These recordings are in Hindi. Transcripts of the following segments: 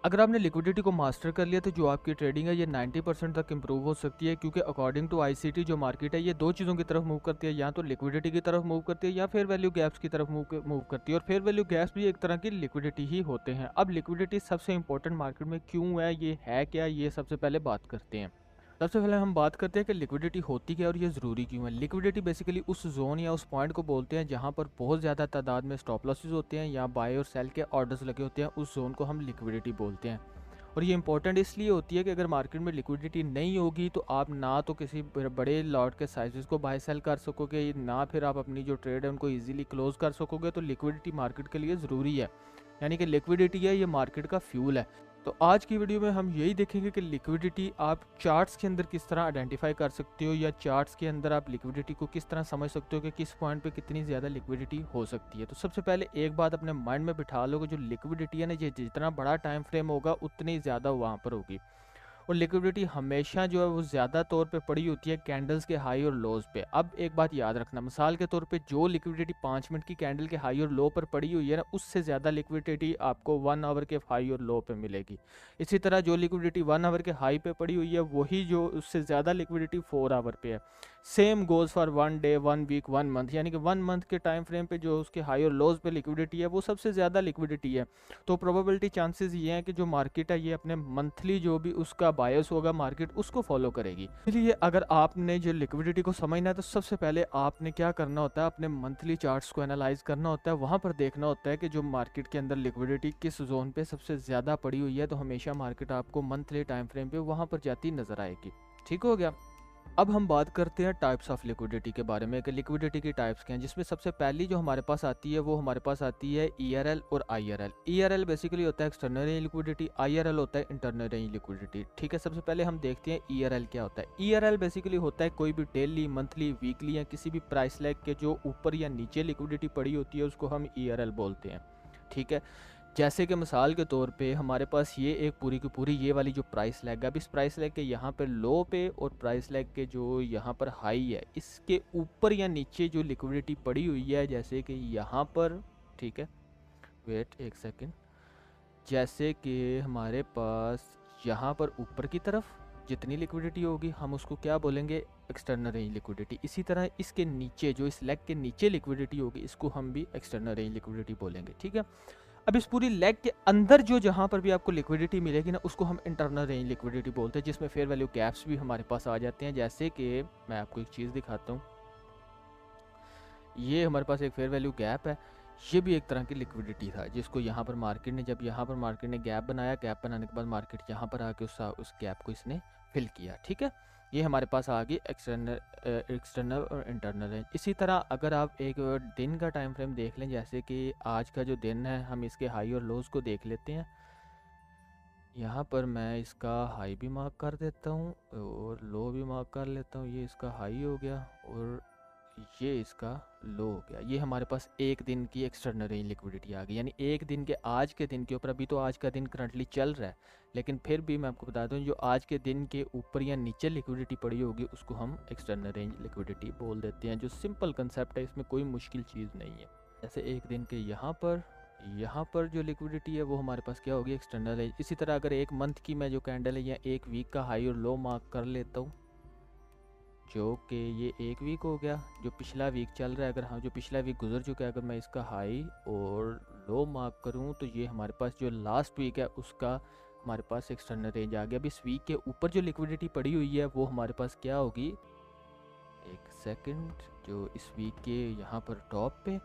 अगर आपने लिक्विडिटी को मास्टर कर लिया तो जो आपकी ट्रेडिंग है ये 90% तक इंप्रूव हो सकती है, क्योंकि अकॉर्डिंग टू आईसीटी जो मार्केट है ये दो चीज़ों की तरफ मूव करती है, या तो लिक्विडिटी की तरफ मूव करती है या फेयर वैल्यू गैप्स की तरफ मूव करती है। और फेयर वैल्यू गैप्स भी एक तरह की लिक्विडिटी ही होते हैं। अब लिक्विडिटी सबसे इंपॉर्टेंट मार्केट में क्यों है क्या, ये सबसे पहले बात करते हैं। सबसे पहले हम बात करते हैं कि लिक्विडिटी होती क्या है और ये ज़रूरी क्यों है। लिक्विडिटी बेसिकली उस जोन या उस पॉइंट को बोलते हैं जहाँ पर बहुत ज़्यादा तादाद में स्टॉप लॉसेस होते हैं या बाय और सेल के ऑर्डर्स लगे होते हैं, उस जोन को हम लिक्विडिटी बोलते हैं। और ये इंपॉर्टेंट इसलिए होती है कि अगर मार्केट में लिक्विडिटी नहीं होगी तो आप ना तो किसी बड़े लॉट के साइजेस को बाय सेल कर सकोगे, ना फिर आप अपनी जो ट्रेड है उनको इजीली क्लोज कर सकोगे। तो लिक्विडिटी मार्केट के लिए ज़रूरी है, यानी कि लिक्विडिटी है ये मार्केट का फ्यूल है। तो आज की वीडियो में हम यही देखेंगे कि लिक्विडिटी आप चार्ट्स के अंदर किस तरह आइडेंटिफाई कर सकते हो, या चार्ट्स के अंदर आप लिक्विडिटी को किस तरह समझ सकते हो कि किस पॉइंट पे कितनी ज़्यादा लिक्विडिटी हो सकती है। तो सबसे पहले एक बात अपने माइंड में बिठा लो कि जो लिक्विडिटी है ना, ये जितना बड़ा टाइम फ्रेम होगा उतनी ज़्यादा वहाँ पर होगी। और लिक्विडिटी हमेशा जो है वो ज़्यादा तौर पे पड़ी होती है कैंडल्स के हाई और लोज पे। अब एक बात याद रखना, मिसाल के तौर पे जो लिक्विडिटी 5 मिनट की कैंडल के हाई और लो पर पड़ी हुई है ना, उससे ज़्यादा लिक्विडिटी आपको 1 आवर के हाई और लो पे मिलेगी। इसी तरह जो लिक्विडिटी 1 आवर के हाई पे पड़ी हुई है वही जो उससे ज़्यादा लिक्विडिटी 4 आवर पे है। Same goes for 1 day, 1 week, 1 month, यानी कि 1 मंथ के टाइम फ्रेम पे जो उसके हाई और लोज पे लिक्विडिटी है वो सबसे ज़्यादा लिक्विडिटी है। तो प्रोबेबिलिटी चांसेस ये हैं कि जो मार्केट है ये अपने मंथली जो भी उसका बायस होगा मार्केट उसको फॉलो करेगी। इसलिए अगर आपने जो लिक्विडिटी को समझना है तो सबसे पहले आपने क्या करना होता है, अपने मंथली चार्ट्स को एनालाइज करना होता है। वहाँ पर देखना होता है कि जो मार्केट के अंदर लिक्विडिटी किस जोन पे सबसे ज़्यादा पड़ी हुई है, तो हमेशा मार्केट आपको मंथली टाइम फ्रेम पे वहाँ पर जाती नज़र आएगी। ठीक हो गया। अब हम बात करते हैं टाइप्स ऑफ लिक्विडिटी के बारे में कि लिक्विडिटी की टाइप्स क्या हैं, जिसमें सबसे पहली जो हमारे पास आती है वो हमारे पास आती है ईआरएल और आईआरएल। ईआरएल बेसिकली होता है एक्सटर्नल रेंज लिक्विडिटी, आईआरएल होता है इंटरनल रेंज लिक्विडिटी। ठीक है, सबसे पहले हम देखते हैं ईआरएल क्या होता है। ईआरएल बेसिकली होता है कोई भी डेली, मंथली, वीकली या किसी भी प्राइस लैग के जो ऊपर या नीचे लिक्विडिटी पड़ी होती है उसको हम ईआरएल बोलते हैं। ठीक है, जैसे कि मिसाल के तौर पे हमारे पास ये एक पूरी की पूरी ये वाली जो प्राइस लैग है, अब इस प्राइस लैग के यहाँ पर लो पे और प्राइस लैग के जो यहाँ पर हाई है इसके ऊपर या नीचे जो लिक्विडिटी पड़ी हुई है, जैसे कि यहाँ पर, ठीक है, वेट एक सेकेंड, जैसे कि हमारे पास यहाँ पर ऊपर की तरफ जितनी लिक्विडिटी होगी हम उसको क्या बोलेंगे, एक्सटर्नल रेंज लिक्विडिटी। इसी तरह इसके नीचे जो इस लेग के नीचे लिक्विडिटी होगी इसको हम भी एक्सटर्नल रेंज लिक्विडिटी बोलेंगे। ठीक है, अब इस पूरी लेग के अंदर जो जहाँ पर भी आपको लिक्विडिटी मिलेगी ना उसको हम इंटरनल रेंज लिक्विडिटी बोलते हैं, जिसमें फेयर वैल्यू गैप्स भी हमारे पास आ जाते हैं। जैसे कि मैं आपको एक चीज़ दिखाता हूँ, ये हमारे पास एक फेयर वैल्यू गैप है, ये भी एक तरह की लिक्विडिटी था जिसको यहाँ पर मार्केट ने, जब यहाँ पर मार्केट ने गैप बनाया, गैप बनाने के बाद मार्केट यहाँ पर आके उस गैप को इसने फिल किया। ठीक है, ये हमारे पास आ गई एक्सटर्नल और इंटरनल रेंज। इसी तरह अगर आप एक दिन का टाइम फ्रेम देख लें, जैसे कि आज का जो दिन है हम इसके हाई और लोज को देख लेते हैं। यहाँ पर मैं इसका हाई भी मार्क कर देता हूँ और लो भी मार्क कर लेता हूँ। ये इसका हाई हो गया और ये इसका लो हो गया। ये हमारे पास एक दिन की एक्सटर्नल रेंज लिक्विडिटी आ गई, यानी एक दिन के, आज के दिन के ऊपर, अभी तो आज का दिन करंटली चल रहा है लेकिन फिर भी मैं आपको बता दूं जो आज के दिन के ऊपर या नीचे लिक्विडिटी पड़ी होगी उसको हम एक्सटर्नल रेंज लिक्विडिटी बोल देते हैं। जो सिंपल कंसेप्ट है, इसमें कोई मुश्किल चीज़ नहीं है। जैसे एक दिन के यहाँ पर जो लिक्विडिटी है वो हमारे पास क्या होगी, एक्सटर्नल रेंज। इसी तरह अगर एक मंथ की मैं जो कैंडल है या एक वीक का हाई और लो मार्क कर लेता हूँ, जो कि ये एक वीक हो गया, जो पिछला वीक चल रहा है, अगर हाँ जो पिछला वीक गुजर चुका है अगर मैं इसका हाई और लो मार्क करूँ तो ये हमारे पास जो लास्ट वीक है उसका हमारे पास एक्सटर्नल रेंज आ गया। अब इस वीक के ऊपर जो लिक्विडिटी पड़ी हुई है वो हमारे पास क्या होगी, एक सेकंड, जो इस वीक के यहाँ पर टॉप पे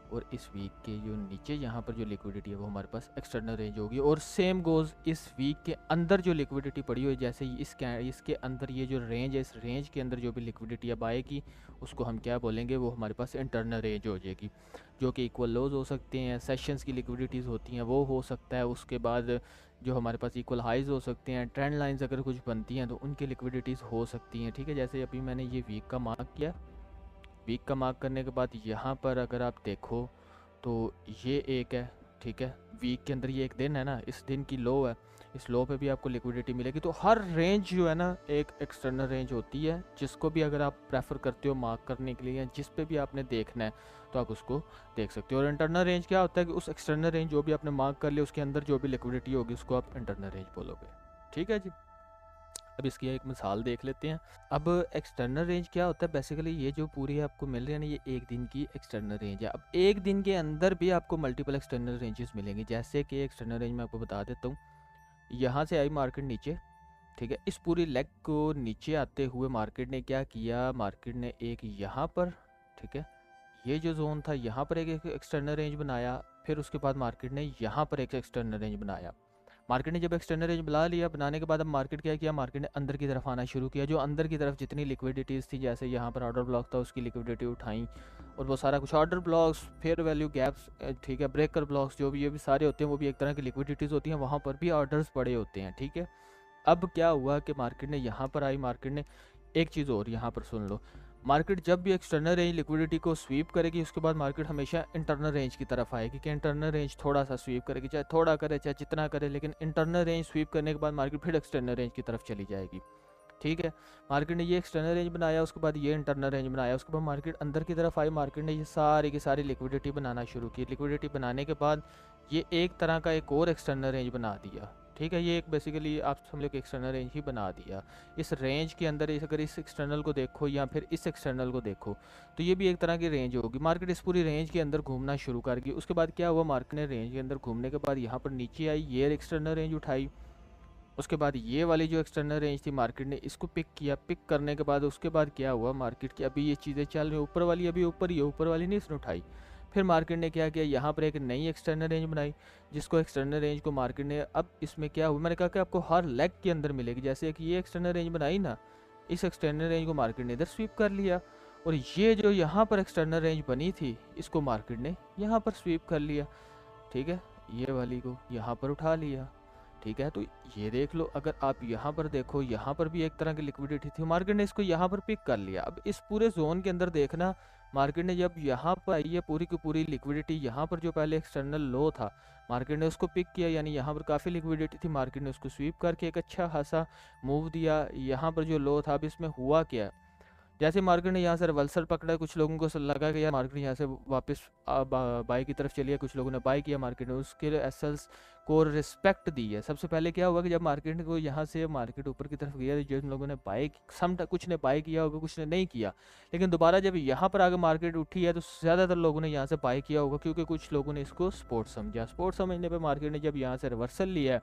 और इस वीक के जो नीचे यहाँ पर जो लिक्विडिटी है वो हमारे पास एक्सटर्नल रेंज होगी। और सेम गोज़ इस वीक के अंदर जो लिक्विडिटी पड़ी हुई है, जैसे इसके अंदर ये जो रेंज है, इस रेंज के अंदर जो भी लिक्विडिटी अब आएगी उसको हम क्या बोलेंगे, वो हमारे पास इंटरनल रेंज हो जाएगी, जो कि इक्वल लोज हो सकते हैं, सेशंस की लिक्विडिटीज़ होती हैं वो हो सकता है। उसके बाद जो हमारे पास इक्वल हाइज हो सकते हैं, ट्रेंड लाइंस अगर कुछ बनती हैं तो उनकी लिक्विडिटीज़ हो सकती हैं। ठीक है, जैसे अभी मैंने ये वीक का मार्क किया, वीक का मार्क करने के बाद यहाँ पर अगर आप देखो तो ये एक है, ठीक है, वीक के अंदर ये एक दिन है ना, इस दिन की लो है, इस लो पे भी आपको लिक्विडिटी मिलेगी। तो हर रेंज जो है ना एक एक्सटर्नल रेंज होती है, जिसको भी अगर आप प्रेफर करते हो मार्क करने के लिए या जिस पे भी आपने देखना है तो आप उसको देख सकते हो। और इंटरनल रेंज क्या होता है कि उस एक्सटर्नल रेंज जो भी आपने मार्क कर लिया उसके अंदर जो भी लिक्विडिटी होगी उसको आप इंटरनल रेंज बोलोगे। ठीक है जी। अब इसकी एक मिसाल देख लेते हैं। अब एक्सटर्नल रेंज क्या होता है, बेसिकली ये जो पूरी आपको मिल रही है ना, ये एक दिन की एक्सटर्नल रेंज है। अब एक दिन के अंदर भी आपको मल्टीपल एक्सटर्नल रेंजेस मिलेंगे। जैसे कि एक्सटर्नल रेंज मैं आपको बता देता हूँ, यहाँ से आई मार्केट नीचे, ठीक है, इस पूरी लेग को नीचे आते हुए मार्केट ने क्या किया, मार्केट ने एक यहाँ पर, ठीक है, ये जो जोन था यहाँ पर एक एक्सटर्नल रेंज बनाया, फिर उसके बाद मार्केट ने यहाँ पर एक एक्सटर्नल रेंज बनाया। मार्केट ने जब एक्सटर्नल रेंज बना लिया, बनाने के बाद अब मार्केट क्या किया, मार्केट ने अंदर की तरफ आना शुरू किया। जो अंदर की तरफ जितनी लिक्विडिटीज़ थी, जैसे यहाँ पर ऑर्डर ब्लॉक था उसकी लिक्विडिटी उठाई, और वो सारा कुछ order blocks, fair value gaps, ठीक है, ब्रेकर ब्लॉक्स, जो भी ये भी सारे होते हैं वो भी एक तरह की लिक्विडिटीज़ होती हैं, वहाँ पर भी ऑर्डर्स पड़े होते हैं। ठीक है, अब क्या हुआ कि मार्केट ने यहाँ पर आई, मार्केट ने एक चीज़ और यहाँ पर सुन लो, मार्केट जब भी एक्सटर्नल रेंज लिक्विडिटी को स्वीप करेगी उसके बाद मार्केट हमेशा इंटरनल रेंज की तरफ आएगी कि इंटरनल रेंज थोड़ा सा स्वीप करेगी, चाहे थोड़ा करे चाहे जितना करे, लेकिन इंटरनल रेंज स्वीप करने के बाद मार्केट फिर एक्सटर्नल रेंज की तरफ चली जाएगी। ठीक है, मार्केट ने ये एक्सटर्नल रेंज बनाया, उसके बाद ये इंटरनल रेंज बनाया, उसके बाद मार्केट अंदर की तरफ आई, मार्केट ने ये सारी की सारी लिक्विडिटी बनाना शुरू की। लिक्विडिटी बनाने के बाद ये एक तरह का एक और एक्सटर्नल रेंज बना दिया। ठीक है, ये एक बेसिकली आप समझ लो कि एक्सटर्नल रेंज ही बना दिया। इस रेंज के अंदर अगर इस एक्सटर्नल को देखो या फिर इस एक्सटर्नल को देखो तो ये भी एक तरह की रेंज होगी। मार्केट इस पूरी रेंज के अंदर घूमना शुरू कर गई। उसके बाद क्या हुआ, मार्केट ने रेंज के अंदर घूमने के बाद यहाँ पर नीचे आई, ये एक्सटर्नल रेंज उठाई, उसके बाद ये वाली जो एक्सटर्नल रेंज थी मार्केट ने इसको पिक किया। पिक करने के बाद उसके बाद क्या हुआ, मार्केट की अभी ये चीज़ें चल रही, ऊपर वाली अभी ऊपर ही है, ऊपर वाली नहीं इसने उठाई। फिर मार्केट ने क्या किया, यहाँ पर एक नई एक्सटर्नल रेंज बनाई, जिसको एक्सटर्नल रेंज को मार्केट ने, अब इसमें क्या हुआ, मैंने कहा कि आपको हर लेग के अंदर मिलेगी। जैसे कि ये एक्सटर्नल रेंज बनाई ना, इस एक्सटर्नल रेंज को मार्केट ने इधर स्वीप कर लिया, और ये जो यहाँ पर एक्सटर्नल रेंज बनी थी इसको मार्केट ने यहाँ पर स्वीप कर लिया। ठीक है, ये वाली को यहाँ पर उठा लिया। ठीक है, तो ये देख लो, अगर आप यहाँ पर देखो, यहाँ पर भी एक तरह की लिक्विडिटी थी, मार्केट ने इसको यहाँ पर पिक कर लिया। अब इस पूरे जोन के अंदर देखना, मार्केट ने जब यहाँ पर आई है पूरी की पूरी लिक्विडिटी, यहाँ पर जो पहले एक्सटर्नल लो था मार्केट ने उसको पिक किया, यानी यहाँ पर काफ़ी लिक्विडिटी थी, मार्केट ने उसको स्वीप करके एक अच्छा खासा मूव दिया। यहाँ पर जो लो था, अब इसमें हुआ क्या, जैसे मार्केट ने यहाँ से रिवर्सल पकड़ा, कुछ लोगों को लगा कि यार मार्केट यहाँ से वापस बाई की तरफ चली है, कुछ लोगों ने बाई किया, मार्केट ने उसके एसएल्स को रिस्पेक्ट दी है। सबसे पहले क्या हुआ कि जब मार्केट को यहाँ से मार्केट ऊपर की तरफ गया, जिन लोगों ने बाई, कुछ ने बाई किया होगा, कुछ ने नहीं किया, लेकिन दोबारा जब यहाँ पर आगे मार्केट उठी है तो ज़्यादातर लोगों ने यहाँ से बाई किया होगा, क्योंकि कुछ लोगों ने इसको स्पोर्ट समझा। स्पोर्ट समझने पर मार्केट ने जब यहाँ से रिवर्सल लिया,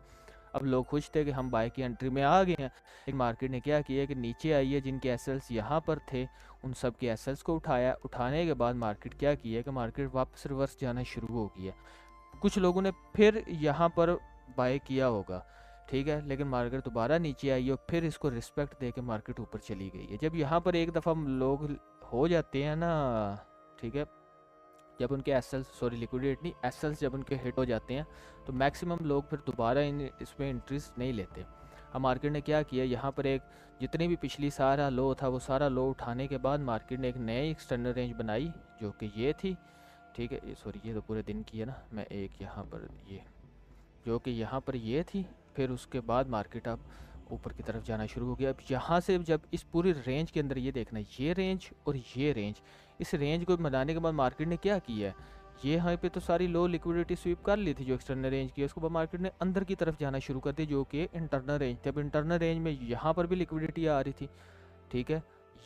अब लोग खुश थे कि हम बाय की एंट्री में आ गए हैं, लेकिन मार्केट ने क्या किया कि नीचे आई है, जिनके एसएल्स यहाँ पर थे उन सब के एसएल्स को उठाया। उठाने के बाद मार्केट क्या किया कि मार्केट वापस रिवर्स जाना शुरू हो गया। कुछ लोगों ने फिर यहाँ पर बाय किया होगा, ठीक है, लेकिन मार्केट दोबारा नीचे आई और फिर इसको रिस्पेक्ट दे के मार्केट ऊपर चली गई है। जब यहाँ पर एक दफ़ा लोग हो जाते हैं ना, ठीक है, जब उनके एसएल्स, सॉरी लिक्विडिटी नहीं, एसएल्स जब उनके हिट हो जाते हैं तो मैक्सिमम लोग फिर दोबारा इसमें इंटरेस्ट नहीं लेते। अब मार्केट ने क्या किया, यहाँ पर एक जितनी भी पिछली सारा लो था वो सारा लो उठाने के बाद मार्केट ने एक नई एक्सटर्नल रेंज बनाई जो कि ये थी। ठीक है, सॉरी ये तो पूरे दिन की है ना, मैं एक यहाँ पर ये जो कि यहाँ पर ये थी, फिर उसके बाद मार्केट अब ऊपर की तरफ जाना शुरू हो गया। अब यहाँ से जब इस पूरी रेंज के अंदर ये देखना, ये रेंज और ये रेंज, इस रेंज को बनाने के बाद मार्केट ने क्या किया है, ये यहाँ पे तो सारी लो लिक्विडिटी स्वीप कर ली थी जो एक्सटर्नल रेंज की, उसके बाद मार्केट ने अंदर की तरफ जाना शुरू कर दिया जो कि इंटरनल रेंज थे। अब इंटरनल रेंज में यहाँ पर भी लिक्विडिटी आ रही थी, ठीक है,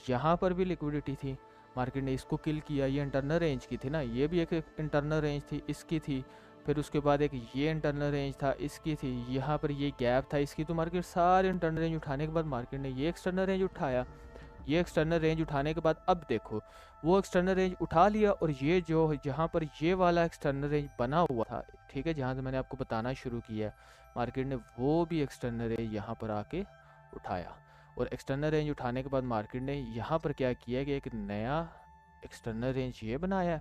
यहाँ पर भी लिक्विडिटी थी, मार्केट ने इसको किल किया। ये इंटरनल रेंज की थी ना, ये भी एक इंटरनल रेंज थी, इसकी थी, फिर उसके बाद एक ये इंटरनल रेंज था, इसकी थी, यहाँ पर ये गैप था, इसकी। तो मार्केट सारे इंटरनल रेंज उठाने के बाद मार्केट ने ये एक्सटर्नल रेंज उठाया। ये एक्सटर्नल रेंज उठाने के बाद अब देखो वो एक्सटर्नल रेंज उठा लिया, और ये जो जहाँ पर ये वाला एक्सटर्नल रेंज बना हुआ था, ठीक है, जहाँ से मैंने आपको बताना शुरू किया, मार्केट ने वो भी एक्सटर्नल रेंज यहाँ पर आके उठाया। और एक्सटर्नल रेंज उठाने के बाद मार्केट ने यहाँ पर क्या किया कि एक नया एक्सटर्नल रेंज ये बनाया,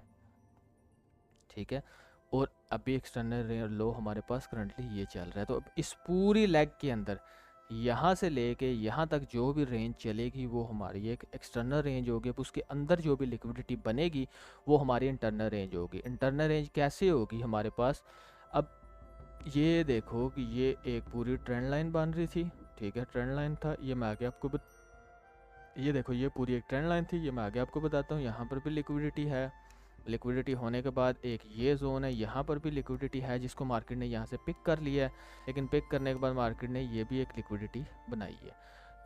ठीक है, और अभी एक्सटर्नल लो हमारे पास करंटली ये चल रहा है। तो अब इस पूरी लेग के अंदर यहाँ से लेके यहाँ तक जो भी रेंज चलेगी वो हमारी एक एक्सटर्नल रेंज होगी। अब उसके अंदर जो भी लिक्विडिटी बनेगी वो हमारी इंटरनल रेंज होगी। इंटरनल रेंज कैसे होगी हमारे पास, अब ये देखो कि ये एक पूरी ट्रेंड लाइन बन रही थी, ठीक है, ट्रेंड लाइन था, ये मैं आगे आपको ये देखो ये पूरी एक ट्रेंड लाइन थी, ये मैं आगे आपको बताता हूँ। यहाँ पर भी लिक्विडिटी है, लिक्विडिटी होने के बाद एक ये जोन है, यहाँ पर भी लिक्विडिटी है जिसको मार्केट ने यहाँ से पिक कर लिया है, लेकिन पिक करने के बाद मार्केट ने ये भी एक लिक्विडिटी बनाई है।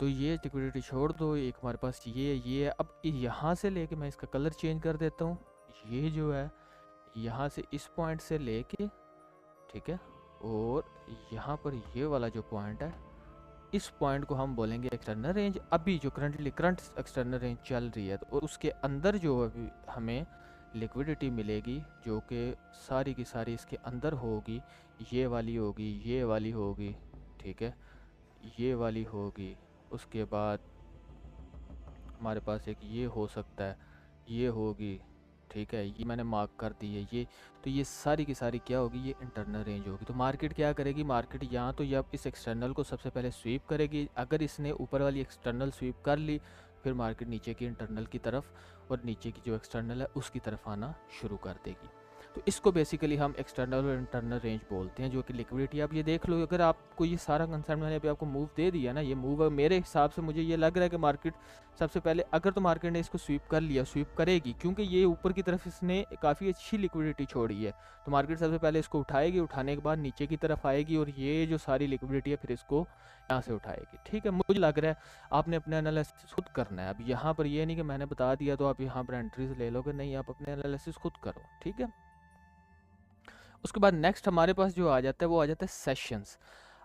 तो ये लिक्विडिटी छोड़ दो, एक हमारे पास ये है। अब यहाँ से लेके मैं इसका कलर चेंज कर देता हूँ, ये जो है यहाँ से इस पॉइंट से लेके, ठीक है, और यहाँ पर ये वाला जो पॉइंट है, इस पॉइंट को हम बोलेंगे एक्सटर्नल रेंज। अभी जो करंट एक्सटर्नल रेंज चल रही है, तो उसके अंदर जो अभी हमें लिक्विडिटी मिलेगी जो कि सारी की सारी इसके अंदर होगी, ये वाली होगी, ये वाली होगी, ठीक है, ये वाली होगी। उसके बाद हमारे पास एक ये हो सकता है, ये होगी, ठीक है, ये मैंने मार्क कर दी है ये। तो ये सारी की सारी क्या होगी, ये इंटरनल रेंज होगी। तो मार्केट क्या करेगी, मार्केट यहाँ तो ये इस एक्सटर्नल को सबसे पहले स्वीप करेगी। अगर इसने ऊपर वाली एक्सटर्नल स्वीप कर ली, फिर मार्केट नीचे की इंटरनल की तरफ और नीचे की जो एक्सटर्नल है उसकी तरफ आना शुरू कर देगी। तो इसको बेसिकली हम एक्सटर्नल और इंटरनल रेंज बोलते हैं, जो कि लिक्विडिटी। आप ये देख लो, अगर आपको ये सारा कंसेप्ट मैंने अभी आपको मूव दे दिया ना, ये मूव मेरे हिसाब से मुझे ये लग रहा है कि मार्केट सबसे पहले, अगर तो मार्केट ने इसको स्वीप कर लिया, स्वीप करेगी, क्योंकि ये ऊपर की तरफ इसने काफ़ी अच्छी लिक्विडिटी छोड़ी है, तो मार्केट सबसे पहले इसको उठाएगी, उठाने के बाद नीचे की तरफ आएगी और ये जो सारी लिक्विडिटी है फिर इसको यहाँ से उठाएगी। ठीक है, मुझे लग रहा है आपने अपने एनालिसिस खुद करना है। अब यहाँ पर ये नहीं कि मैंने बता दिया तो आप यहाँ पर एंट्रीज ले लोगे, नहीं, आप अपने एनालिसिस खुद करो, ठीक है। उसके बाद नेक्स्ट हमारे पास जो आ जाता है वो आ जाता है सेशंस।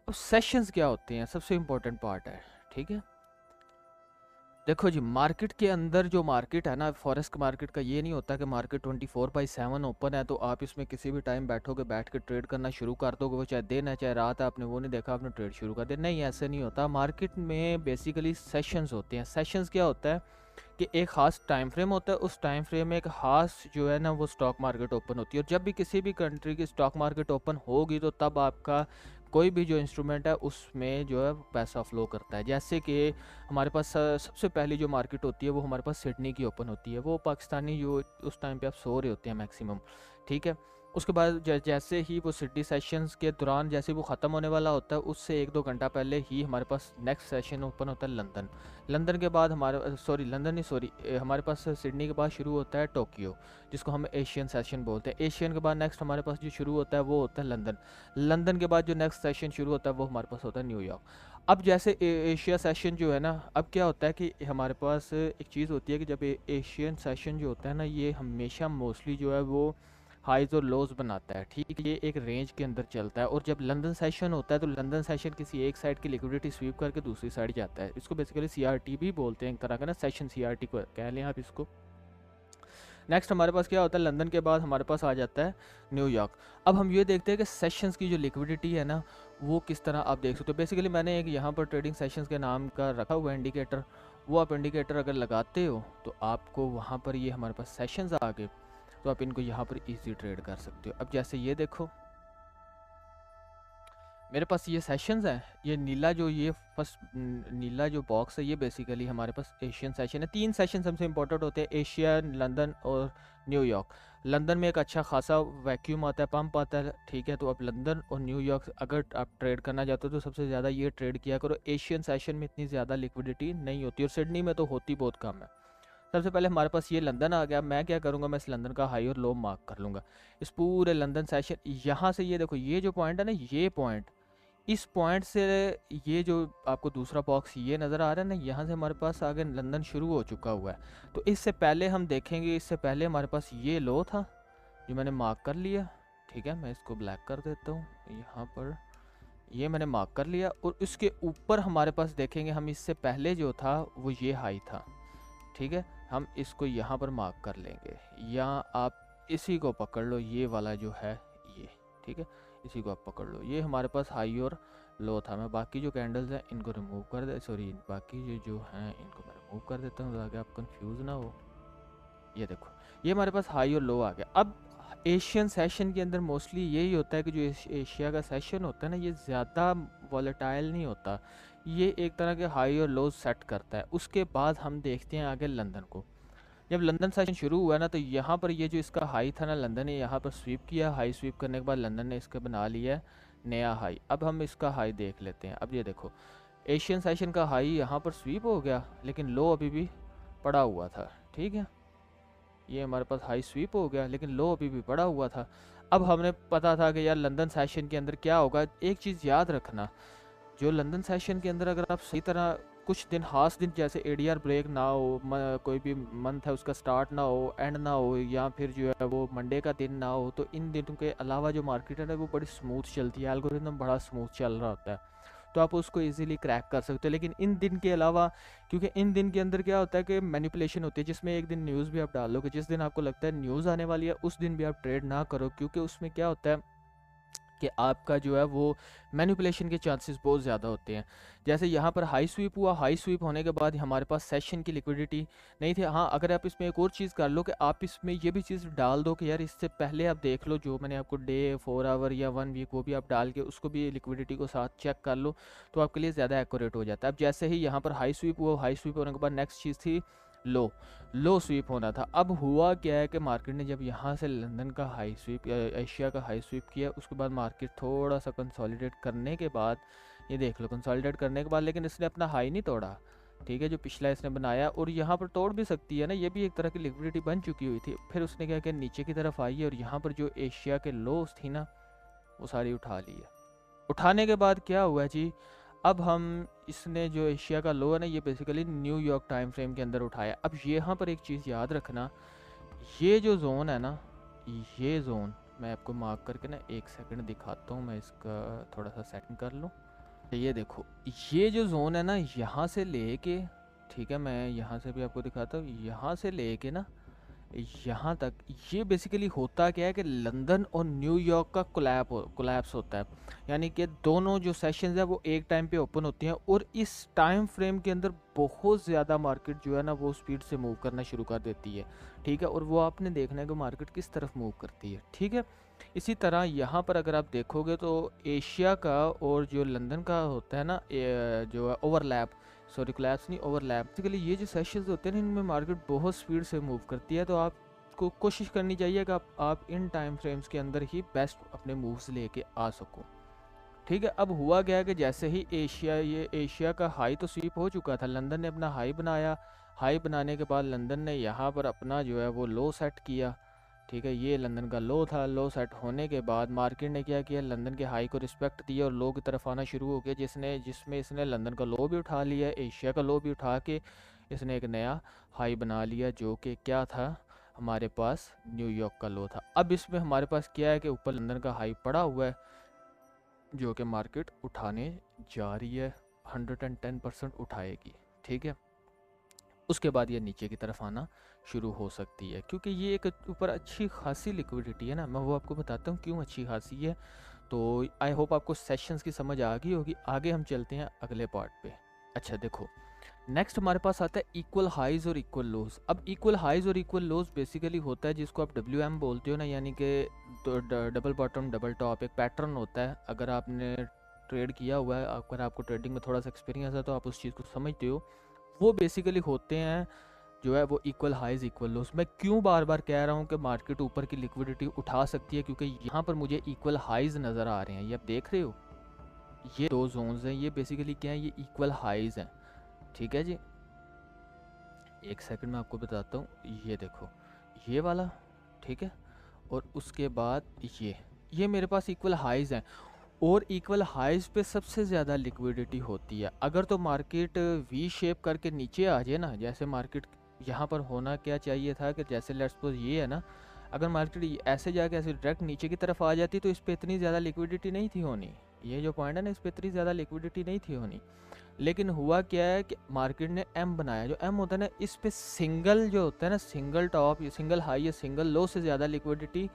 अब सेशंस क्या होते हैं, सबसे इम्पोर्टेंट पार्ट है, ठीक है। देखो जी, मार्केट के अंदर जो मार्केट है ना, फॉरेस्ट मार्केट का ये नहीं होता कि मार्केट 24/7 ओपन है तो आप इसमें किसी भी टाइम बैठोगे, बैठ के ट्रेड करना शुरू कर दोगे, वो चाहे दिन है चाहे रात है, आपने वो नहीं देखा आपने ट्रेड शुरू कर दिया, नहीं, ऐसे नहीं होता। मार्केट में बेसिकली सेशंस होते हैं। सेशंस क्या होता है कि एक ख़ास टाइम फ्रेम होता है, उस टाइम फ्रेम में एक ख़ास जो है ना वो स्टॉक मार्केट ओपन होती है, और जब भी किसी भी कंट्री की स्टॉक मार्केट ओपन होगी तो तब आपका कोई भी जो इंस्ट्रूमेंट है उसमें जो है पैसा फ्लो करता है। जैसे कि हमारे पास सबसे पहली जो मार्केट होती है वो हमारे पास सिडनी की ओपन होती है, वो पाकिस्तानी जो उस टाइम पे आप सो रहे होते हैं मैक्सिमम, ठीक है। उसके बाद जैसे ही वो सिडनी सेशंस के दौरान जैसे वो ख़त्म होने वाला होता है, उससे 1-2 घंटा पहले ही हमारे पास नेक्स्ट सेशन ओपन होता है लंदन। लंदन के बाद हमारे पास सिडनी के बाद शुरू होता है टोक्यो, जिसको हम एशियन सेशन बोलते हैं। एशियन के बाद नेक्स्ट हमारे पास जो शुरू होता है वो होता है लंदन। लंदन के बाद जो नेक्स्ट सेशन शुरू होता है वो हमारे पास होता है न्यूयॉर्क। अब जैसे एशिया सेशन जो है ना, अब क्या होता है कि हमारे पास एक चीज़ होती है कि जब एशियन सेशन जो होता है ना, ये हमेशा मोस्टली जो है वो हाइज और लोज बनाता है, ठीक है, ये एक रेंज के अंदर चलता है। और जब लंदन सेशन होता है तो लंदन सेशन किसी एक साइड की लिक्विडिटी स्वीप करके दूसरी साइड जाता है। इसको बेसिकली सीआरटी भी बोलते हैं, एक तरह का ना सेशन सीआरटी को कह लें आप इसको। नेक्स्ट हमारे पास क्या होता है, लंदन के बाद हमारे पास आ जाता है न्यूयॉर्क। अब हम ये देखते हैं कि सेशंस की जो लिक्विडिटी है ना वो किस तरह आप देख सकते हो। बेसिकली मैंने एक यहाँ पर ट्रेडिंग सेशंस के नाम का रखा हुआ इंडिकेटर, वो आप इंडिकेटर अगर लगाते हो तो आपको वहाँ पर ये हमारे पास सेशंस आ गए, तो आप इनको यहाँ पर इजी ट्रेड कर सकते हो। अब जैसे ये देखो मेरे पास ये सेशंस हैं, ये नीला जो ये फर्स्ट नीला जो बॉक्स है ये बेसिकली हमारे पास एशियन सेशन है। 3 सेशन सबसे इंपॉर्टेंट होते हैं, एशिया, लंदन और न्यूयॉर्क। लंदन में एक अच्छा खासा वैक्यूम आता है, पंप आता है, ठीक है। तो अब लंदन और न्यूयॉर्क अगर आप ट्रेड करना चाहते हो तो सबसे ज़्यादा ये ट्रेड किया करो। एशियन सेशन में इतनी ज़्यादा लिक्विडिटी नहीं होती और सिडनी में तो होती बहुत कम है। सबसे पहले हमारे पास ये लंदन आ गया, मैं क्या करूँगा, मैं इस लंदन का हाई और लो मार्क कर लूँगा। इस पूरे लंदन सेशन यहाँ से ये देखो, ये जो पॉइंट है ना, ये पॉइंट, इस पॉइंट से ये जो आपको दूसरा बॉक्स ये नज़र आ रहा है ना, यहाँ से हमारे पास आगे लंदन शुरू हो चुका हुआ है। तो इससे पहले हम देखेंगे, इससे पहले हमारे पास ये लो था जो मैंने मार्क कर लिया, ठीक है। मैं इसको ब्लैक कर देता हूँ, यहाँ पर ये मैंने मार्क कर लिया। और इसके ऊपर हमारे पास देखेंगे हम, इससे पहले जो था वो ये हाई था, ठीक है। हम इसको यहाँ पर मार्क कर लेंगे, या आप इसी को पकड़ लो, ये वाला जो है ये, ठीक है, इसी को आप पकड़ लो। ये हमारे पास हाई और लो था। मैं बाकी जो कैंडल्स हैं इनको रिमूव कर दे, सॉरी बाकी ये जो हैं इनको मैं रिमूव कर देता हूँ ताकि आप कंफ्यूज ना हो। ये देखो, ये हमारे पास हाई और लो आ गया। अब एशियन सेशन के अंदर मोस्टली यही होता है कि जो एशिया का सेशन होता है ना, ये ज़्यादा वॉलेटाइल नहीं होता, ये एक तरह के हाई और लो सेट करता है। उसके बाद हम देखते हैं आगे लंदन को। जब लंदन सेशन शुरू हुआ ना, तो यहाँ पर ये जो इसका हाई था ना, लंदन ने यहाँ पर स्वीप किया। हाई स्वीप करने के बाद लंदन ने इसका बना लिया नया हाई। अब हम इसका हाई देख लेते हैं। अब ये देखो, एशियन सेशन का हाई यहाँ पर स्वीप हो गया, लेकिन लो अभी भी पड़ा हुआ था। ठीक है, ये हमारे पास हाई स्वीप हो गया, लेकिन लो अभी भी पड़ा हुआ था। अब हमने पता था कि यार लंदन सेशन के अंदर क्या होगा। एक चीज़ याद रखना, जो लंदन सेशन के अंदर अगर आप सही तरह कुछ दिन खास दिन जैसे एडीआर ब्रेक ना हो, कोई भी मंथ है उसका स्टार्ट ना हो, एंड ना हो, या फिर जो है वो मंडे का दिन ना हो, तो इन दिनों के अलावा जो मार्केट है ना वो बड़ी स्मूथ चलती है, एल्गोरिथम बड़ा स्मूथ चल रहा होता है, तो आप उसको इजीली क्रैक कर सकते हो। लेकिन इन दिन के अलावा, क्योंकि इन दिन के अंदर क्या होता है कि मैनिपुलेशन होती है, जिसमें एक दिन न्यूज़ भी आप डाल लो कि जिस दिन आपको लगता है न्यूज़ आने वाली है उस दिन भी आप ट्रेड ना करो, क्योंकि उसमें क्या होता है कि आपका जो है वो मैनिपुलेशन के चांसेस बहुत ज़्यादा होते हैं। जैसे यहाँ पर हाई स्वीप हुआ, हाई स्वीप होने के बाद हमारे पास सेशन की लिक्विडिटी नहीं थी। हाँ, अगर आप इसमें एक और चीज़ कर लो कि आप इसमें ये भी चीज़ डाल दो कि यार इससे पहले आप देख लो, जो मैंने आपको डे 4 आवर या 1 वीक वो भी आप डाल के उसको भी लिक्विडिटी को साथ चेक कर लो, तो आपके लिए ज़्यादा एक्यूरेट हो जाता है। अब जैसे ही यहाँ पर हाई स्वीप हुआ, हाई स्वीप होने के बाद नेक्स्ट चीज़ थी लो स्वीप होना था। अब हुआ क्या है कि मार्केट ने जब यहाँ से लंदन का हाई स्वीप या एशिया का हाई स्वीप किया, उसके बाद मार्केट थोड़ा सा कंसोलिडेट करने के बाद, ये देख लो कंसोलिडेट करने के बाद, लेकिन इसने अपना हाई नहीं तोड़ा। ठीक है, जो पिछला इसने बनाया, और यहाँ पर तोड़ भी सकती है ना, ये भी एक तरह की लिक्विडिटी बन चुकी हुई थी। फिर उसने क्या किया, नीचे की तरफ आई है और यहाँ पर जो एशिया के लोस थी ना वो सारी उठा ली है। उठाने के बाद क्या हुआ जी, अब हम इसने जो एशिया का लो है ना, ये बेसिकली न्यूयॉर्क टाइम फ्रेम के अंदर उठाया। अब यहाँ पर एक चीज़ याद रखना, ये जो जोन है ना, ये जोन मैं आपको मार्क करके ना 1 सेकंड दिखाता हूँ, मैं इसका थोड़ा सा सेटिंग कर लूँ। ये देखो, ये जो जोन है ना, यहाँ से लेके, ठीक है मैं यहाँ से भी आपको दिखाता हूँ, यहाँ से लेके ना यहाँ तक, ये बेसिकली होता क्या है कि लंदन और न्यूयॉर्क का कोलैप्स होता है। यानी कि दोनों जो सेशंस है वो एक टाइम पे ओपन होती हैं, और इस टाइम फ्रेम के अंदर बहुत ज़्यादा मार्केट जो है ना वो स्पीड से मूव करना शुरू कर देती है। ठीक है, और वो आपने देखना है कि मार्केट किस तरफ मूव करती है। ठीक है, इसी तरह यहाँ पर अगर आप देखोगे तो एशिया का और जो लंदन का होता है ना, जो है ओवरलैप, सॉरी कोलैप्स नहीं, ओवरलैप। बेसिकली ये जो सेशंस होते हैं ना, इनमें मार्केट बहुत स्पीड से मूव करती है, तो आपको कोशिश करनी चाहिए कि आप इन टाइम फ्रेम्स के अंदर ही बेस्ट अपने मूव्स लेके आ सको। ठीक है, अब हुआ गया कि जैसे ही एशिया का हाई तो स्वीप हो चुका था, लंदन ने अपना हाई बनाया। हाई बनाने के बाद लंदन ने यहाँ पर अपना जो है वो लो सेट किया। ठीक है, ये लंदन का लो था। लो सेट होने के बाद मार्केट ने क्या किया, लंदन के हाई को रिस्पेक्ट दिया और लो की तरफ आना शुरू हो गया, जिसमें इसने लंदन का लो भी उठा लिया, एशिया का लो भी उठा के इसने एक नया हाई बना लिया, जो कि क्या था, हमारे पास न्यूयॉर्क का लो था। अब इसमें हमारे पास क्या है कि ऊपर लंदन का हाई पड़ा हुआ है, जो कि मार्केट उठाने जा रही है, 110% उठाएगी। ठीक है, उसके बाद ये नीचे की तरफ आना शुरू हो सकती है, क्योंकि ये एक ऊपर अच्छी खासी लिक्विडिटी है ना, मैं वो आपको बताता हूँ क्यों अच्छी खासी है। तो आई होप आपको सेशंस की समझ आ गई होगी। आगे हम चलते हैं अगले पार्ट पे। अच्छा देखो, नेक्स्ट हमारे पास आता है इक्वल हाइज और इक्वल लोज। अब इक्वल हाइज और इक्वल लोज बेसिकली होता है जिसको आप WM बोलते हो ना, यानी कि डबल बॉटम डबल टॉप, एक पैटर्न होता है। अगर आपने ट्रेड किया हुआ है, अगर आपको ट्रेडिंग में थोड़ा सा एक्सपीरियंस है, तो आप उस चीज़ को समझते हो। वो बेसिकली होते हैं जो है वो इक्वल हाइज इक्वल लोस। मैं क्यों बार बार कह रहा हूँ कि मार्केट ऊपर की लिक्विडिटी उठा सकती है, क्योंकि यहाँ पर मुझे इक्वल हाइज नज़र आ रहे हैं। ये आप देख रहे हो, ये दो जोन्स हैं, ये बेसिकली क्या है, ये इक्वल हाइज हैं। ठीक है जी, एक सेकंड में आपको बताता हूँ। ये देखो, ये वाला, ठीक है, और उसके बाद ये मेरे पास इक्वल हाइज हैं, और इक्वल हाइज पे सबसे ज़्यादा लिक्विडिटी होती है। अगर तो मार्केट वी शेप करके नीचे आ जाए ना, जैसे मार्केट यहाँ पर होना क्या चाहिए था कि जैसे लेट्स सपोज ये है ना, अगर मार्केट ऐसे जाके ऐसे डायरेक्ट नीचे की तरफ आ जाती तो इस पर इतनी ज़्यादा लिक्विडिटी नहीं थी होनी। ये जो पॉइंट है ना, इस पर इतनी ज़्यादा लिक्विडिटी नहीं थी होनी। लेकिन हुआ क्या है कि मार्केट ने एम बनाया। जो एम होता है ना, इस पे सिंगल जो होता है ना, सिंगल टॉप या सिंगल हाई या सिंगल लो से ज़्यादा liquidity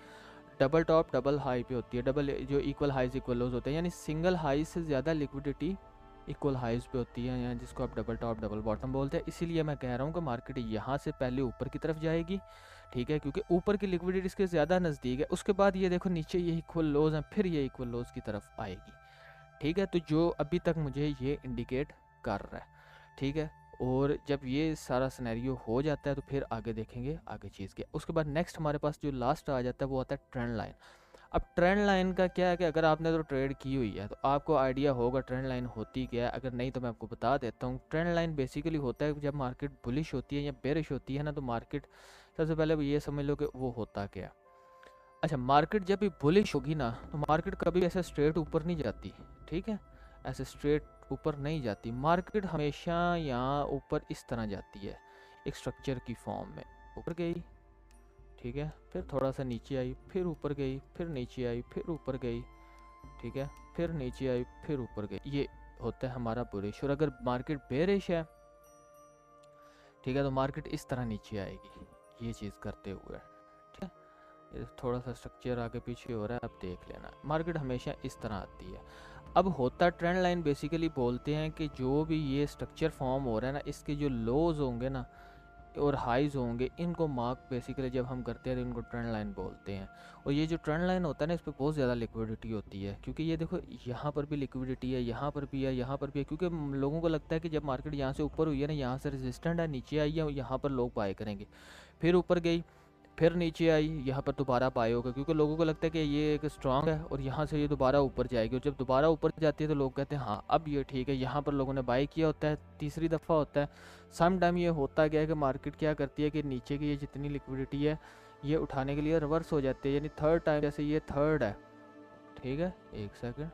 double top double high पे होती है। डबल जो इक्वल हाइज इक्वल लोज होते हैं, यानी सिंगल हाई से ज़्यादा लिक्विडिटी इक्वल हाइज पे होती है, या जिसको आप डबल टॉप डबल बॉटम बोलते हैं। इसीलिए मैं कह रहा हूँ कि मार्केट यहाँ से पहले ऊपर की तरफ जाएगी। ठीक है, क्योंकि ऊपर की लिक्विडिटी इसके ज़्यादा नज़दीक है। उसके बाद ये देखो नीचे ये इक्वल लोज हैं, फिर ये इक्वल लोज की तरफ आएगी। ठीक है, तो जो अभी तक मुझे ये इंडिकेट कर रहा है। ठीक है, और जब ये सारा सिनेरियो हो जाता है तो फिर आगे देखेंगे आगे चीज़ क्या। उसके बाद नेक्स्ट हमारे पास जो लास्ट आ जाता है वो आता है ट्रेंड लाइन। अब ट्रेंड लाइन का क्या है कि अगर आपने तो ट्रेड की हुई है तो आपको आइडिया होगा ट्रेंड लाइन होती क्या है, अगर नहीं तो मैं आपको बता देता हूँ। ट्रेंड लाइन बेसिकली होता है जब मार्केट बुलिश होती है या बेरिश होती है ना, तो मार्केट सबसे पहले ये समझ लो कि वो होता क्या है। अच्छा, मार्केट जब भी बुलिश होगी ना तो मार्केट कभी ऐसे स्ट्रेट ऊपर नहीं जाती, ठीक है, ऐसे स्ट्रेट ऊपर नहीं जाती। मार्केट हमेशा यहाँ ऊपर इस तरह जाती है, एक स्ट्रक्चर की फॉर्म में ऊपर गई, ठीक है, फिर थोड़ा सा नीचे आई, फिर ऊपर गई, फिर नीचे आई, फिर ऊपर गई, ठीक है, फिर नीचे आई, फिर ऊपर गई। ये होता है हमारा बुलिश। और अगर मार्केट बेरिश है, ठीक है, तो मार्केट इस तरह नीचे आएगी ये चीज़ करते हुए, ठीक है। ये थोड़ा सा स्ट्रक्चर आगे पीछे हो रहा है, अब देख लेना। मार्केट हमेशा इस तरह आती है। अब होता ट्रेंड लाइन बेसिकली बोलते हैं कि जो भी ये स्ट्रक्चर फॉर्म हो रहा है ना, इसके जो लोज होंगे ना और हाइज होंगे, इनको मार्क बेसिकली जब हम करते हैं तो इनको ट्रेंड लाइन बोलते हैं। और ये जो ट्रेंड लाइन होता है ना, इस पर बहुत ज़्यादा लिक्विडिटी होती है, क्योंकि ये देखो यहाँ पर भी लिक्विडिटी है, यहाँ पर भी है, यहाँ पर भी है, क्योंकि लोगों को लगता है कि जब मार्केट यहाँ से ऊपर हुई है ना, यहाँ से रेजिस्टेंट है, नीचे आई है, यहाँ पर लोग बाय करेंगे। फिर ऊपर गई, फिर नीचे आई, यहाँ पर दोबारा बाय होगा, क्योंकि लोगों को लगता है कि ये एक स्ट्रांग है और यहाँ से ये दोबारा ऊपर जाएगी। और जब दोबारा ऊपर जाती है तो लोग कहते हैं हाँ अब ये ठीक है, यहाँ पर लोगों ने बाय किया होता है, तीसरी दफ़ा होता है। सम टाइम ये होता गया है कि मार्केट क्या करती है कि नीचे की ये जितनी लिक्विडिटी है ये उठाने के लिए रिवर्स हो जाती है, यानी थर्ड टाइम, जैसे ये थर्ड है, ठीक है, एक सेकेंड,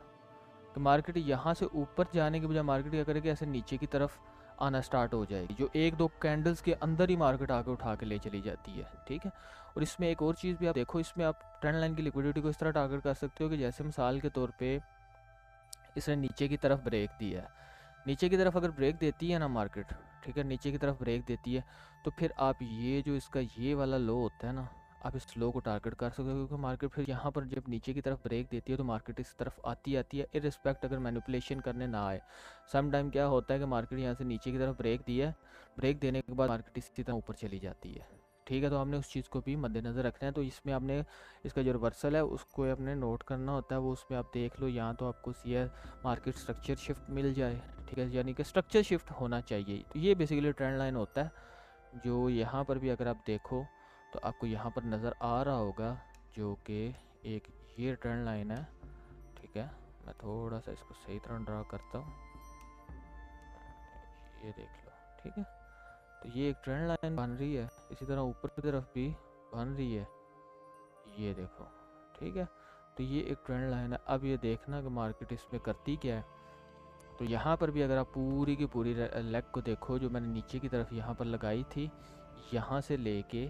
तो मार्केट यहाँ से ऊपर जाने के बजाय मार्केट क्या करेगी, ऐसे नीचे की तरफ आना स्टार्ट हो जाएगी, जो एक दो कैंडल्स के अंदर ही मार्केट आके उठा के ले चली जाती है, ठीक है। और इसमें एक और चीज़ भी आप देखो, इसमें आप ट्रेंड लाइन की लिक्विडिटी को इस तरह टारगेट कर सकते हो कि जैसे मिसाल के तौर पे इसने नीचे की तरफ ब्रेक दिया है, नीचे की तरफ अगर ब्रेक देती है ना मार्केट, ठीक है, नीचे की तरफ ब्रेक देती है, तो फिर आप ये जो इसका ये वाला लो होता है ना, आप इस लो को टारगेट कर सकते हो, क्योंकि मार्केट फिर यहाँ पर जब नीचे की तरफ ब्रेक देती है तो मार्केट इस तरफ आती है, इररिस्पेक्ट अगर मैनिपुलेशन करने ना आए। सम टाइम क्या होता है कि मार्केट यहाँ से नीचे की तरफ ब्रेक दिया है, ब्रेक देने के बाद मार्केट इसी तरह ऊपर चली जाती है, ठीक है। तो हमने उस चीज़ को भी मद्देनज़र रखना है। तो इसमें आपने इसका जो रिवर्सल है उसको अपने नोट करना होता है, वो उसमें आप देख लो, यहाँ तो आपको ये मार्केट स्ट्रक्चर शिफ्ट मिल जाए, ठीक है, यानी कि स्ट्रक्चर शिफ्ट होना चाहिए। तो ये बेसिकली ट्रेंड लाइन होता है, जो यहाँ पर भी अगर आप देखो तो आपको यहाँ पर नज़र आ रहा होगा, जो कि एक ये ट्रेंड लाइन है, ठीक है। मैं थोड़ा सा इसको सही तरह ड्रा करता हूँ, ये देख लो, ठीक है। तो ये एक ट्रेंड लाइन बन रही है, इसी तरह ऊपर की तरफ भी बन रही है, ये देखो, ठीक है। तो ये एक ट्रेंड लाइन है। अब ये देखना कि मार्केट इसमें करती क्या है। तो यहाँ पर भी अगर आप पूरी की पूरी लेग को देखो, जो मैंने नीचे की तरफ यहाँ पर लगाई थी, यहाँ से लेके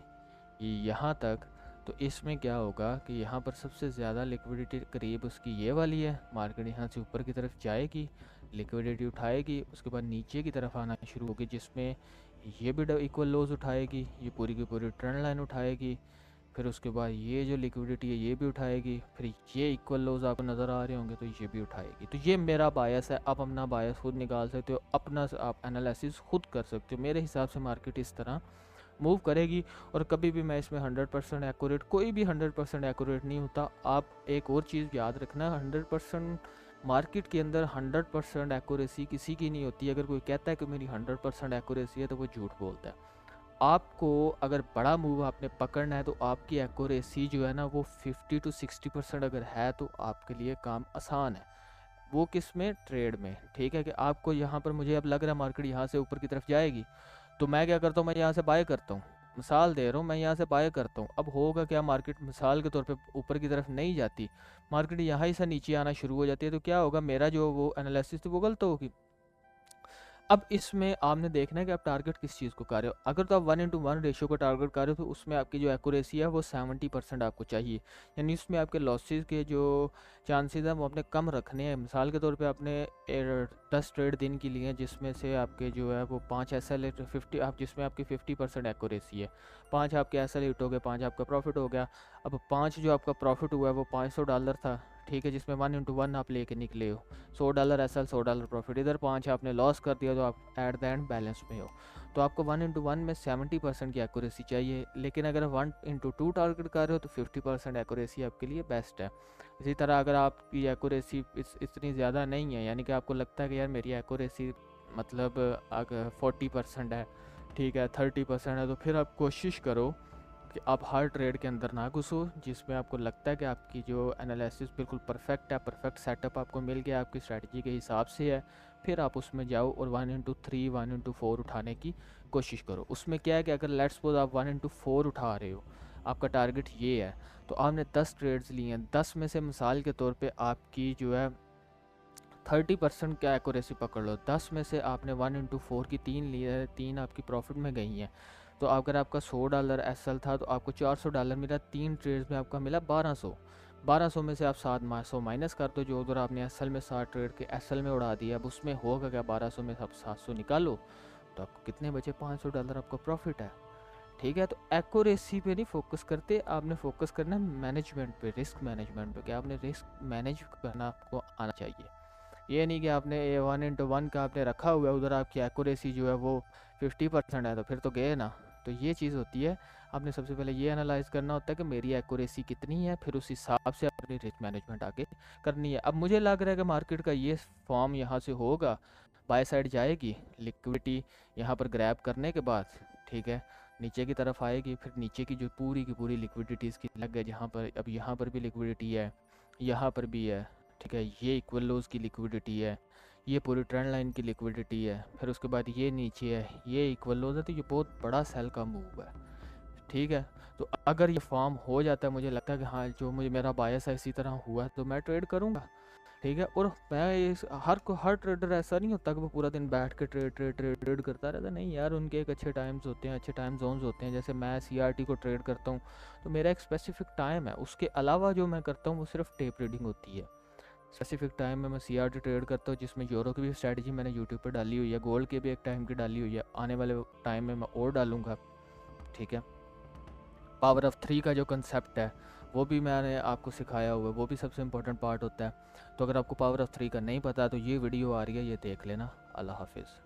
यहाँ तक, तो इसमें क्या होगा कि यहाँ पर सबसे ज़्यादा लिक्विडिटी करीब उसकी ये वाली है। मार्केट यहाँ से ऊपर की तरफ जाएगी, लिक्विडिटी उठाएगी, उसके बाद नीचे की तरफ आना शुरू होगी, जिसमें ये भी इक्वल लोज उठाएगी, ये पूरी की पूरी ट्रेंड लाइन उठाएगी, फिर उसके बाद ये जो लिक्विडिटी है ये भी उठाएगी, फिर ये इक्वल लोज आपको नज़र आ रहे होंगे तो ये भी उठाएगी। तो ये मेरा बायस है, आप अपना बायस खुद निकाल सकते हो, अपना आप एनालिसिस खुद कर सकते हो। मेरे हिसाब से मार्केट इस तरह मूव करेगी। और कभी भी मैं इसमें 100% एक्यूरेट, कोई भी 100% एक्यूरेट नहीं होता। आप एक और चीज़ याद रखना, 100% मार्केट के अंदर 100% एक्यूरेसी किसी की नहीं होती। अगर कोई कहता है कि मेरी 100% एक्यूरेसी है तो वो झूठ बोलता है। आपको अगर बड़ा मूव आपने पकड़ना है तो आपकी एक्यूरेसी जो है ना वो 50 to 60% अगर है तो आपके लिए काम आसान है। वो किस में, ट्रेड में, ठीक है। कि आपको यहाँ पर मुझे अब लग रहा है मार्केट यहाँ से ऊपर की तरफ जाएगी, तो मैं क्या करता हूँ, मैं यहाँ से बाय करता हूँ, मिसाल दे रहा हूँ, मैं यहाँ से बाय करता हूँ। अब होगा क्या, मार्केट मिसाल के तौर पे ऊपर की तरफ नहीं जाती, मार्केट यहाँ ही से नीचे आना शुरू हो जाती है, तो क्या होगा, मेरा जो वो एनालिसिस थी वो गलत होगी। अब इसमें आपने देखना है कि आप टारगेट किस चीज़ को कर रहे हो। अगर तो आप 1:1 रेशियो को टारगेट कर रहे हो तो उसमें आपकी जो एक्यूरेसी है वो 70% आपको चाहिए, यानी उसमें आपके लॉसेस के जो चांसेस हैं वो आपने कम रखने हैं। मिसाल के तौर पे आपने 10 ट्रेड दिन की लिए हैं, जिसमें से आपके जो है वो 5 SL 50, आप जिसमें आपकी 50% एक्यूरेसी है, 5 आपके SL हिट हो गए, 5 आपका प्रॉफिट हो गया। अब 5 जो आपका प्रॉफिट हुआ है वो $500 था, ठीक है, जिसमें 1:1 आप लेके निकले हो, $100 SL, $100 प्रॉफिट, इधर 5 आपने लॉस कर दिया तो आप एट द एंड बैलेंस में हो। तो आपको 1:1 में 70% की एक्यूरेसी चाहिए। लेकिन अगर 1:2 टारगेट कर रहे हो तो 50% एक्यूरेसी आपके लिए बेस्ट है। इसी तरह अगर आपकी एक्यूरेसी इतनी ज़्यादा नहीं है, यानी कि आपको लगता है कि यार मेरी एक्यूरेसी मतलब अगर 40% है, ठीक है, 30% है, तो फिर आप कोशिश करो कि आप हर ट्रेड के अंदर ना घुसो जिसमें आपको लगता है कि आपकी जो एनालिसिस बिल्कुल परफेक्ट है, परफेक्ट सेटअप आपको मिल गया आपकी स्ट्रैटेजी के हिसाब से है, फिर आप उसमें जाओ और 1/3 1/4 उठाने की कोशिश करो। उसमें क्या है कि अगर लेट्स सपोज आप 1/4 उठा रहे हो, आपका टारगेट ये है, तो आपने 10 ट्रेड्स लिए हैं, 10 में से मिसाल के तौर पे आपकी जो है 30% का एक्यूरेसी पकड़ लो, 10 में से आपने 1/4 की 3 ली है, 3 आपकी प्रॉफिट में गई हैं, तो अगर आपका $100 एसएल था तो आपको $400 मिला, 3 ट्रेड्स में आपका मिला 1200 में से आप 700 माइनस कर दो, जो उधर आपने एसएल में 7 ट्रेड के एसएल में उड़ा दिया, अब उसमें होगा क्या, 1200 में आप 700 निकालो तो आपको कितने बचे, $500 आपका प्रॉफिट है। ठीक है, तो एक्यूरेसी पे नहीं फोकस करते, आपने फोकस करना है मैनेजमेंट पे, रिस्क मैनेजमेंट पे, कि आपने रिस्क मैनेज करना आपको आना चाहिए। ये नहीं कि आपने 1/1 का आपने रखा हुआ है, उधर आपकी एक्यूरेसी जो है वो 50% है, तो फिर तो गए ना। तो ये चीज़ होती है, आपने सबसे पहले ये एनालाइज करना होता है कि मेरी एक्यूरेसी कितनी है, फिर उस हिसाब से अपनी रिस्क मैनेजमेंट आगे करनी है। अब मुझे लग रहा है कि मार्केट का ये फॉर्म यहाँ से होगा, बाय साइड जाएगी, लिक्विडिटी यहाँ पर ग्रैब करने के बाद, ठीक है, नीचे की तरफ आएगी, फिर नीचे की जो पूरी की पूरी लिक्विडिटी इसकी लग गई, जहाँ पर अब यहाँ पर भी लिक्विडिटी है, यहाँ पर भी है, ठीक है, ये इक्वल लोज की लिक्विडिटी है, ये पूरी ट्रेंड लाइन की लिक्विडिटी है, फिर उसके बाद ये नीचे है, ये इक्वल लोज है, तो ये बहुत बड़ा सेल का मूव है। ठीक है, तो अगर ये फॉर्म हो जाता है, मुझे लगता है कि हाँ जो मुझे मेरा बायस है इसी तरह हुआ है, तो मैं ट्रेड करूँगा। ठीक है, और मैं इस हर ट्रेडर ऐसा नहीं होता कि वो पूरा दिन बैठ के ट्रेड ट्रेड ट्रेड ट्रेड करता रहता है, नहीं यार, उनके एक अच्छे टाइम्स होते हैं, अच्छे टाइम जोन्स होते हैं। जैसे मैं सीआरटी को ट्रेड करता हूँ तो मेरा एक स्पेसिफिक टाइम है, उसके अलावा जो मैं करता हूँ वो सिर्फ टेप रीडिंग होती है। स्पेसिफिक टाइम में मैं सीआरटी ट्रेड करता हूँ, जिसमें यूरो की भी स्ट्रैटेजी मैंने यूट्यूब पर डाली हुई है, गोल्ड के भी एक टाइम की डाली हुई है, आने वाले टाइम में मैं और डालूँगा। ठीक है, पावर ऑफ 3 का जो कंसेप्ट है वो भी मैंने आपको सिखाया हुआ है, वो भी सबसे इम्पोर्टेंट पार्ट होता है। तो अगर आपको पावर ऑफ 3 का नहीं पता तो ये वीडियो आ रही है, ये देख लेना। अल्लाह हाफिज़।